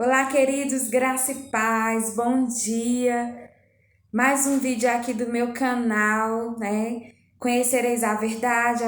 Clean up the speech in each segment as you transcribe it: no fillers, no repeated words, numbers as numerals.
Olá, queridos, graça e paz, bom dia. Mais um vídeo aqui do meu canal, né? Conhecereis a verdade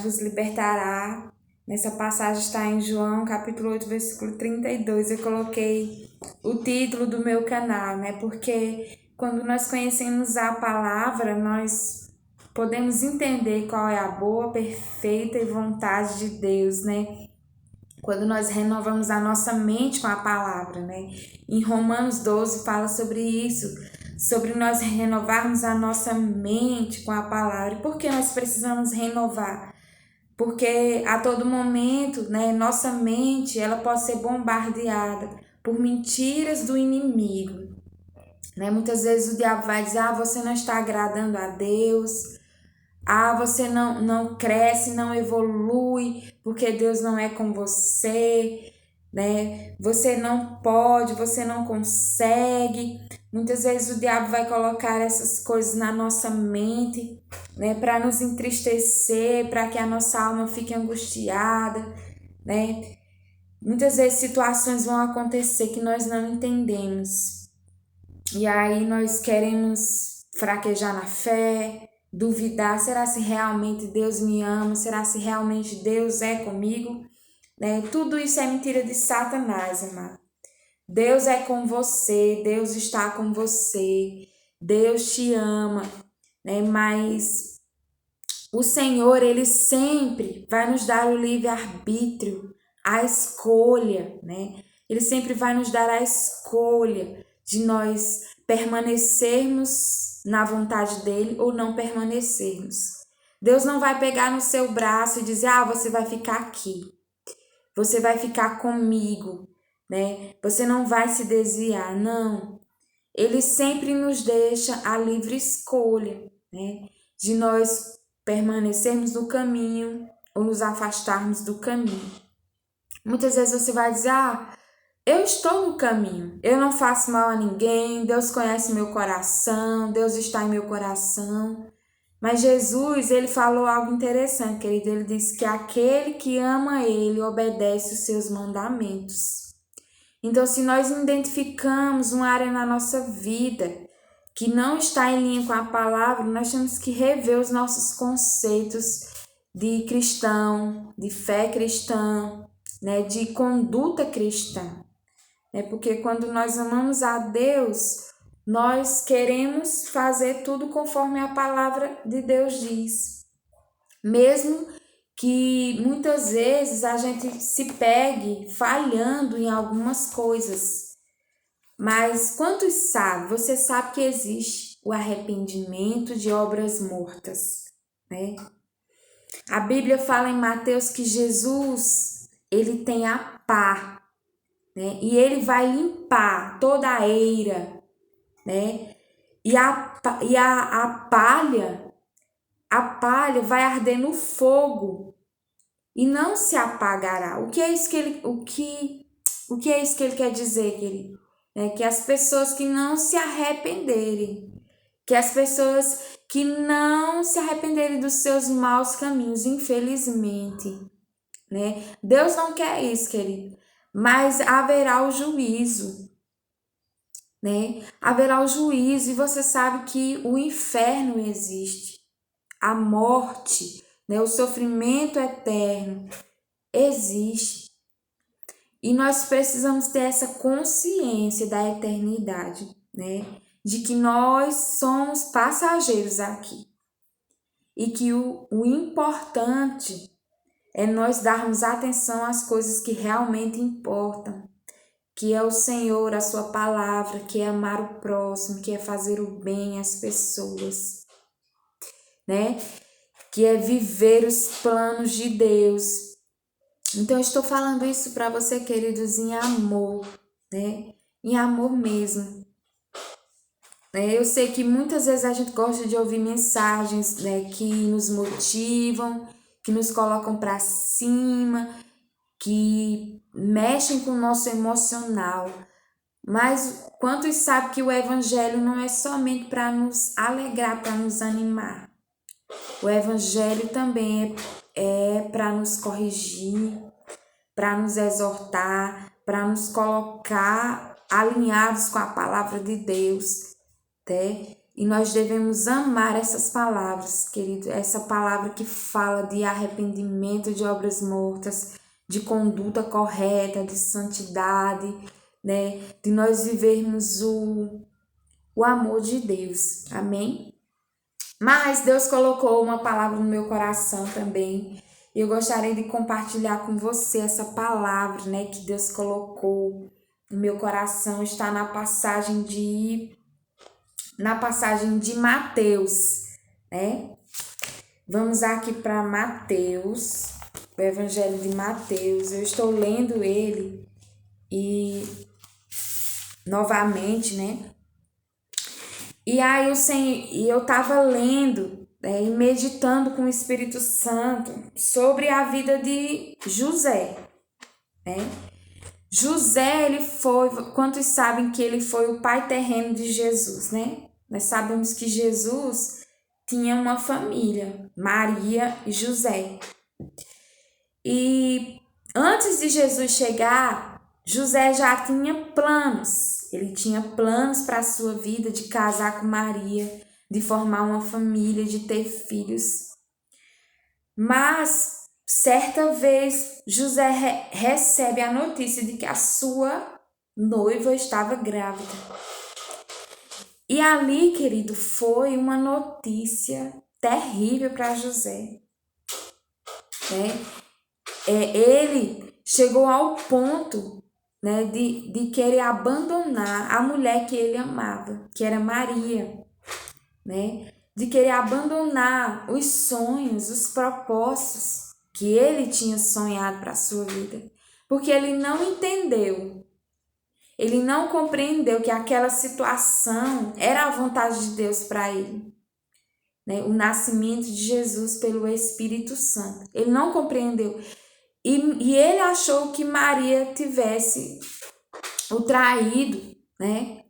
vos libertará. Nessa passagem está em João, capítulo 8, versículo 32. Eu coloquei o título do meu canal, né? Porque quando nós conhecemos a palavra, nós podemos entender qual é a boa, perfeita e vontade de Deus, né? Quando nós renovamos a nossa mente com a palavra, né? Em Romanos 12 fala sobre isso, sobre nós renovarmos a nossa mente com a palavra. E por que nós precisamos renovar? Porque a todo momento, né, nossa mente, ela pode ser bombardeada por mentiras do inimigo, né? Muitas vezes o diabo vai dizer: "Ah, você não está agradando a Deus. Ah, você não cresce, não evolui, porque Deus não é com você, né? Você não pode, você não consegue." Muitas vezes o diabo vai colocar essas coisas na nossa mente, né, para nos entristecer, para que a nossa alma fique angustiada, né? Muitas vezes situações vão acontecer que nós não entendemos. E aí nós queremos fraquejar na fé, duvidar, será se realmente Deus me ama? Será se realmente Deus é comigo? Né? Tudo isso é mentira de Satanás, amado. Deus é com você, Deus está com você, Deus te ama, né? Mas o Senhor, Ele sempre vai nos dar o livre-arbítrio, a escolha, né? Ele sempre vai nos dar a escolha de nós permanecermos na vontade dEle ou não permanecermos. Deus não vai pegar no seu braço e dizer: "Ah, você vai ficar aqui, você vai ficar comigo, né? Você não vai se desviar." Não. Ele sempre nos deixa a livre escolha, né? De nós permanecermos no caminho ou nos afastarmos do caminho. Muitas vezes você vai dizer: "Ah, eu estou no caminho, eu não faço mal a ninguém, Deus conhece meu coração, Deus está em meu coração." Mas Jesus, ele falou algo interessante, querido. Ele disse que aquele que ama Ele obedece os seus mandamentos. Então, se nós identificamos uma área na nossa vida que não está em linha com a palavra, nós temos que rever os nossos conceitos de cristão, de fé cristã, né, de conduta cristã. Porque quando nós amamos a Deus, nós queremos fazer tudo conforme a palavra de Deus diz. Mesmo que muitas vezes a gente se pegue falhando em algumas coisas. Mas quantos sabem? Você sabe que existe o arrependimento de obras mortas, né? A Bíblia fala em Mateus que Jesus, ele tem a pá, né? E ele vai limpar toda a eira, né? A palha vai arder no fogo e não se apagará. O que é isso que ele quer dizer, querido? Que as pessoas que não se arrependerem, que as pessoas que não se arrependerem dos seus maus caminhos, infelizmente, né? Deus não quer isso, querido, mas haverá o juízo, né? Haverá o juízo, e você sabe que o inferno existe, a morte, né? O sofrimento eterno existe. E nós precisamos ter essa consciência da eternidade, né? De que nós somos passageiros aqui. E que o importante é nós darmos atenção às coisas que realmente importam. Que é o Senhor, a sua palavra, que é amar o próximo, que é fazer o bem às pessoas, né? Que é viver os planos de Deus. Então, eu estou falando isso para você, queridos, em amor, né? Em amor mesmo. Eu sei que muitas vezes a gente gosta de ouvir mensagens, né, que nos motivam, que nos colocam para cima, que mexem com o nosso emocional. Mas quantos sabem que o evangelho não é somente para nos alegrar, para nos animar? O evangelho também é para nos corrigir, para nos exortar, para nos colocar alinhados com a palavra de Deus, né? E nós devemos amar essas palavras, querido, essa palavra que fala de arrependimento de obras mortas, de conduta correta, de santidade, né? De nós vivermos o amor de Deus, amém? Mas Deus colocou uma palavra no meu coração também, e eu gostaria de compartilhar com você essa palavra, né, que Deus colocou no meu coração. Está na passagem de Mateus, né? Vamos aqui para Mateus, o Evangelho de Mateus. Eu estou lendo ele e novamente, né? E aí eu estava lendo, né, e meditando com o Espírito Santo sobre a vida de José, né? José, ele foi, quantos sabem que ele foi o pai terreno de Jesus, né? Nós sabemos que Jesus tinha uma família, Maria e José. E antes de Jesus chegar, José já tinha planos. Ele tinha planos para a sua vida de casar com Maria, de formar uma família, de ter filhos. Mas certa vez José recebe a notícia de que a sua noiva estava grávida. E ali, querido, foi uma notícia terrível para José, né? Ele chegou ao ponto, né, de querer abandonar a mulher que ele amava, que era Maria, né? De querer abandonar os sonhos, os propósitos que ele tinha sonhado para a sua vida, porque ele não entendeu. Ele não compreendeu que aquela situação era a vontade de Deus para ele, né? O nascimento de Jesus pelo Espírito Santo. Ele não compreendeu. E ele achou que Maria tivesse o traído, né?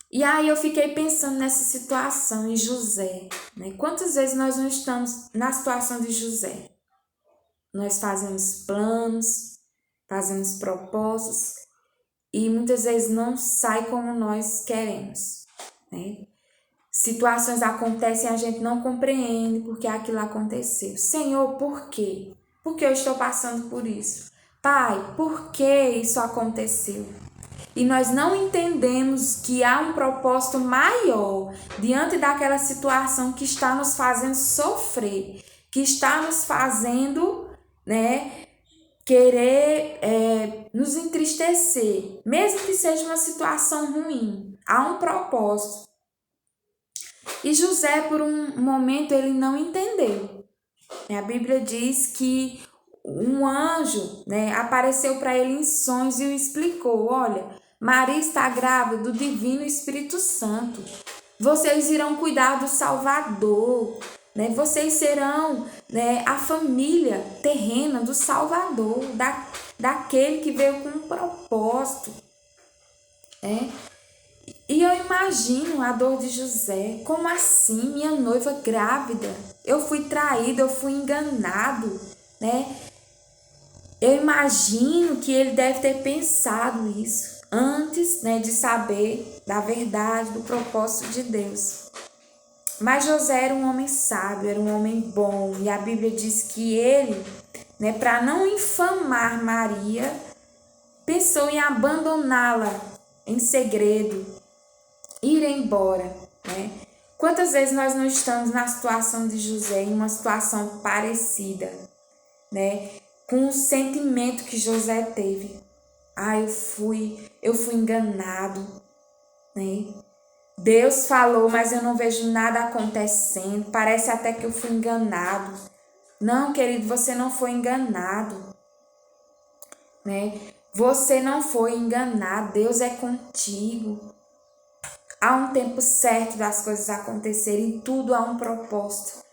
E aí eu fiquei pensando nessa situação em José, né? Quantas vezes nós não estamos na situação de José? Nós fazemos planos, fazemos propósitos, e muitas vezes não sai como nós queremos, né? Situações acontecem e a gente não compreende porque aquilo aconteceu. Senhor, por quê? Por que eu estou passando por isso? Pai, por que isso aconteceu? E nós não entendemos que há um propósito maior diante daquela situação que está nos fazendo sofrer, que está nos fazendo, né, querer nos entristecer, mesmo que seja uma situação ruim. Há um propósito. E José, por um momento, ele não entendeu. A Bíblia diz que um anjo, né, apareceu para ele em sonhos e o explicou: olha, Maria está grávida do Divino Espírito Santo. Vocês irão cuidar do Salvador, né? Vocês serão, né, a família terrena do Salvador, daquele que veio com um propósito, né? E eu imagino a dor de José. Como assim? Minha noiva grávida? Eu fui traído, eu fui enganado, né? Eu imagino que ele deve ter pensado isso antes, né, de saber da verdade, do propósito de Deus. Mas José era um homem sábio, era um homem bom. E a Bíblia diz que ele, né, para não infamar Maria, pensou em abandoná-la em segredo, ir embora, né? Quantas vezes nós não estamos na situação de José, em uma situação parecida, né? Com o sentimento que José teve. Ah, eu fui enganado, né? Deus falou, mas eu não vejo nada acontecendo. Parece até que eu fui enganado. Não, querido, você não foi enganado, né? Você não foi enganado. Deus é contigo. Há um tempo certo das coisas acontecerem, em tudo há um propósito.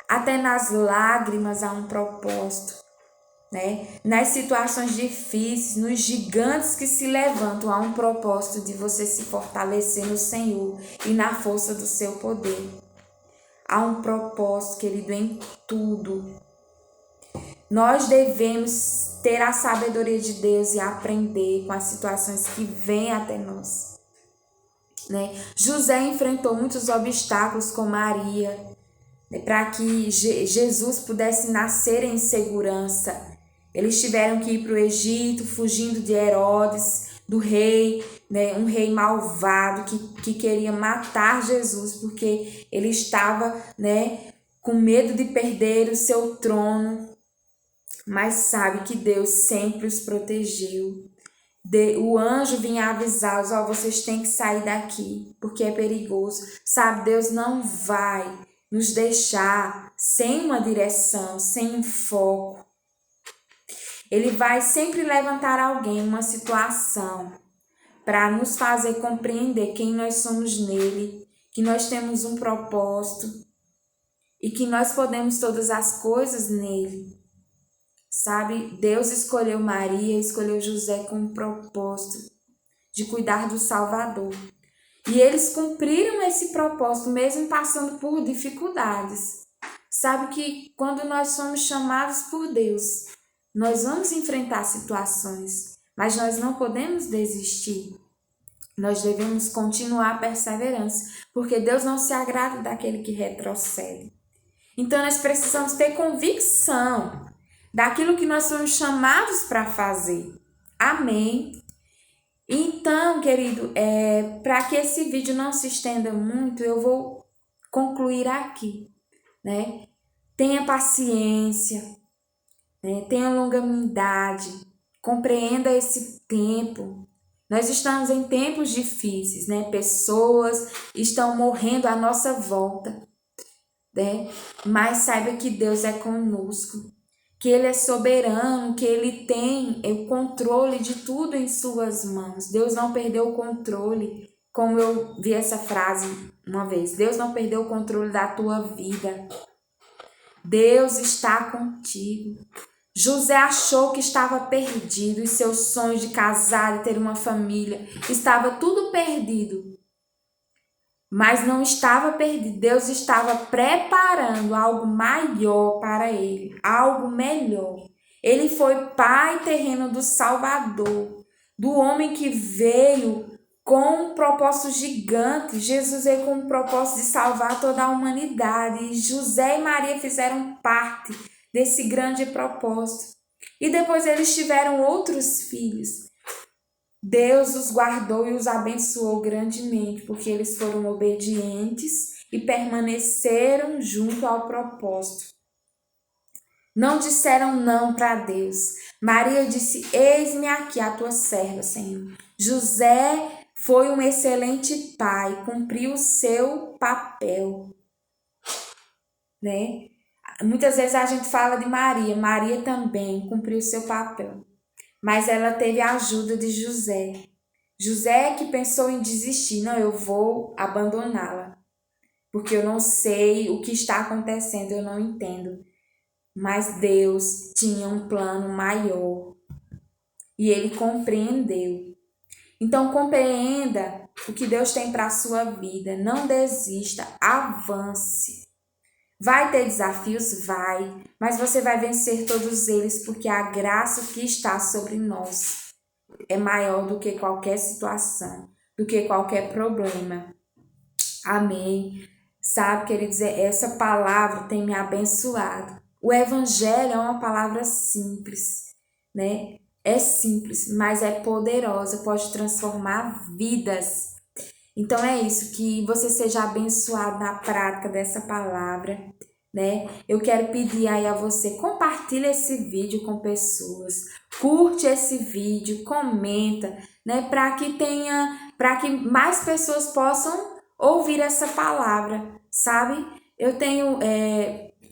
Até nas lágrimas há um propósito, né? Nas situações difíceis, nos gigantes que se levantam, há um propósito de você se fortalecer no Senhor e na força do seu poder. Há um propósito, querido, em tudo. Nós devemos ter a sabedoria de Deus e aprender com as situações que vêm até nós, né? José enfrentou muitos obstáculos com Maria, né, para que Jesus pudesse nascer em segurança. Eles tiveram que ir para o Egito, fugindo de Herodes, do rei, né, um rei malvado que queria matar Jesus, porque ele estava, né, com medo de perder o seu trono. Mas sabe que Deus sempre os protegeu. O anjo vinha avisá-los: ó, vocês têm que sair daqui, porque é perigoso. Sabe, Deus não vai nos deixar sem uma direção, sem um foco. Ele vai sempre levantar alguém, uma situação, para nos fazer compreender quem nós somos nele, que nós temos um propósito e que nós podemos todas as coisas nele. Sabe, Deus escolheu Maria, escolheu José com um propósito de cuidar do Salvador. E eles cumpriram esse propósito, mesmo passando por dificuldades. Sabe que quando nós somos chamados por Deus, nós vamos enfrentar situações, mas nós não podemos desistir. Nós devemos continuar a perseverança, porque Deus não se agrada daquele que retrocede. Então nós precisamos ter convicção daquilo que nós somos chamados para fazer. Amém? Então, querido, para que esse vídeo não se estenda muito, eu vou concluir aqui, né? Tenha paciência, né? Tenha longanimidade, compreenda esse tempo. Nós estamos em tempos difíceis, né? Pessoas estão morrendo à nossa volta, né? Mas saiba que Deus é conosco, que Ele é soberano, que Ele tem o controle de tudo em suas mãos. Deus não perdeu o controle, como eu vi essa frase uma vez. Deus não perdeu o controle da tua vida. Deus está contigo. José achou que estava perdido e seus sonhos de casar e ter uma família, estava tudo perdido. Mas não estava perdido, Deus estava preparando algo maior para ele, algo melhor. Ele foi pai terreno do Salvador, do homem que veio com um propósito gigante. Jesus veio com um propósito de salvar toda a humanidade. E José e Maria fizeram parte desse grande propósito. E depois eles tiveram outros filhos. Deus os guardou e os abençoou grandemente, porque eles foram obedientes e permaneceram junto ao propósito. Não disseram não para Deus. Maria disse: eis-me aqui a tua serva, Senhor. José foi um excelente pai, cumpriu o seu papel, né? Muitas vezes a gente fala de Maria, Maria também cumpriu o seu papel. Mas ela teve a ajuda de José. José que pensou em desistir. Não, eu vou abandoná-la, porque eu não sei o que está acontecendo, eu não entendo. Mas Deus tinha um plano maior e ele compreendeu. Então compreenda o que Deus tem para a sua vida. Não desista, avance. Vai ter desafios? Vai, mas você vai vencer todos eles, porque a graça que está sobre nós é maior do que qualquer situação, do que qualquer problema. Amém. Sabe, queridos, essa palavra tem me abençoado. O evangelho é uma palavra simples, né? É simples, mas é poderosa, pode transformar vidas. Então é isso, que você seja abençoado na prática dessa palavra, né? Eu quero pedir aí a você, compartilhe esse vídeo com pessoas, curte esse vídeo, comenta, né? Para que mais pessoas possam ouvir essa palavra, sabe?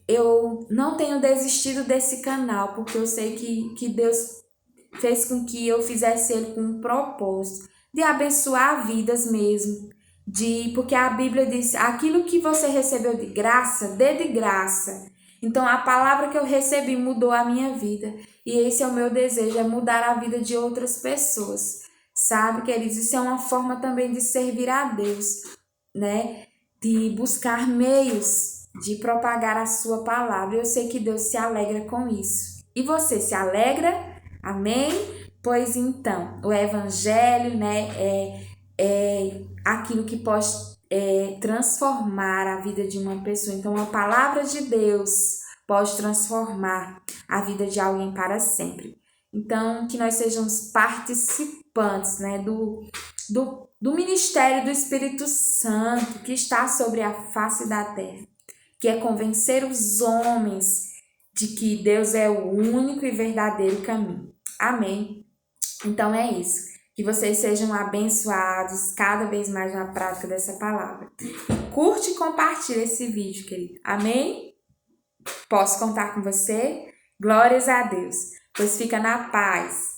Eu não tenho desistido desse canal, porque eu sei que Deus fez com que eu fizesse ele com um propósito de abençoar vidas mesmo, porque a Bíblia diz: aquilo que você recebeu de graça, dê de graça. Então a palavra que eu recebi mudou a minha vida, e esse é o meu desejo, é mudar a vida de outras pessoas, sabe, queridos? Isso é uma forma também de servir a Deus, né? De buscar meios de propagar a sua palavra. Eu sei que Deus se alegra com isso. E você se alegra? Amém? Pois então, o evangelho, né, é aquilo que pode transformar a vida de uma pessoa. Então, a palavra de Deus pode transformar a vida de alguém para sempre. Então, que nós sejamos participantes, né, do ministério do Espírito Santo que está sobre a face da terra, que é convencer os homens de que Deus é o único e verdadeiro caminho. Amém? Então é isso. Que vocês sejam abençoados cada vez mais na prática dessa palavra. Curte e compartilha esse vídeo, querido. Amém? Posso contar com você? Glórias a Deus. Pois fica na paz.